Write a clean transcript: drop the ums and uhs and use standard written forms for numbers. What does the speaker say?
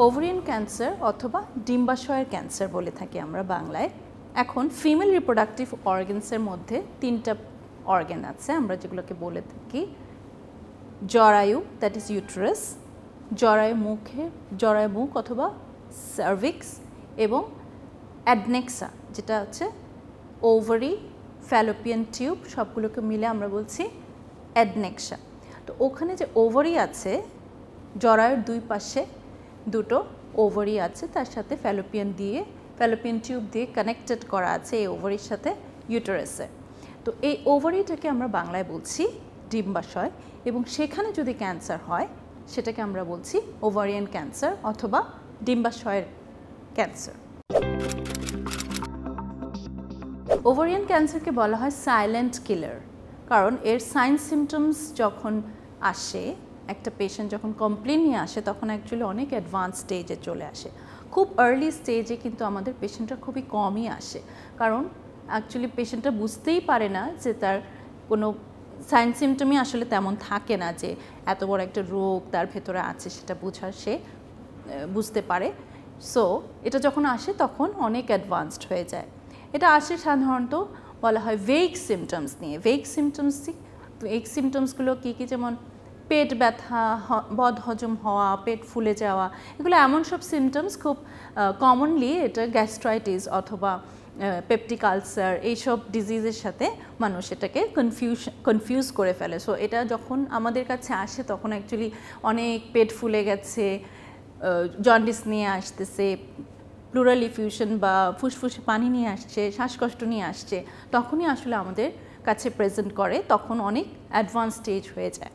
Ovarian cancer অথবা ডিম্বাশয়ের cancer বলে থাকি আমরা বাংলায়। এখন ফিমেল রিপ্রোডাক্টিভ অর্গানসের মধ্যে 3টা অর্গান আছে আমরা যেগুলোকে বলে থাকি জরায়ু, দ্যাট ইজ ইউটেরাস, জরায়ু মুখ অথবা সার্ভিক্স, এবং অ্যাডনেক্সা যেটা হচ্ছে ওভারি, ফ্যালোপিয়ান টিউব, সবগুলোকে মিলে আমরা বলছি অ্যাডনেক্সা। তো ওখানে যে ওভারি আছে, জরায়ুর দুই পাশে দুটো ওভারি আছে, তার সাথে ফ্যালোপিয়ান টিউব দিয়ে কানেক্টেড করা আছে এই ওভারির সাথে ইউটেরাসে। তো এই ওভারিটাকে আমরা বাংলায় বলছি ডিম্বাশয়, এবং সেখানে যদি ক্যান্সার হয় সেটাকে আমরা বলছি ওভারিয়ান ক্যান্সার অথবা ডিম্বাশয়ের ক্যান্সার। ওভারিয়ান ক্যান্সারকে বলা হয় সাইলেন্ট কিলার, কারণ এর সাইন সিমটমস যখন আসে, একটা পেশেন্ট যখন কমপ্লেন নিয়ে আসে তখন অ্যাকচুয়ালি অনেক অ্যাডভান্স স্টেজে চলে আসে। খুব আর্লি স্টেজে কিন্তু আমাদের পেশেন্টরা খুবই কমই আসে, কারণ অ্যাকচুয়ালি পেশেন্টরা বুঝতেই পারে না যে তার কোনো সাইন সিমটমই আসলে তেমন থাকে না যে এত বড় একটা রোগ তার ভেতরে আছে সেটা সে বুঝতে পারে। সো এটা যখন আসে তখন অনেক অ্যাডভান্সড হয়ে যায়। এটা আসে সাধারণত বলা হয় ভেগ সিমটমস নিয়ে। ভেগ সিমটমসগুলো কী কী, যেমন পেট ব্যথা, বদহজম হওয়া, পেট ফুলে যাওয়া, এগুলো এমন সব সিমটমস খুব কমনলি এটা গ্যাস্ট্রাইটিস অথবা পেপটিক আলসার এইসব ডিজিজের সাথে মানুষ এটাকে কনফিউজ করে ফেলে। সো এটা যখন আমাদের কাছে আসে তখন অ্যাকচুয়ালি অনেক পেট ফুলে গেছে, জন্ডিস নিয়ে আসতেছে, প্লুরাল ইফিউশন বা ফুসফুসে পানি নিয়ে আসছে, শ্বাসকষ্ট নিয়ে আসছে, তখনই আসলে আমাদের কাছে প্রেজেন্ট করে, তখন অনেক অ্যাডভান্স স্টেজ হয়ে যায়।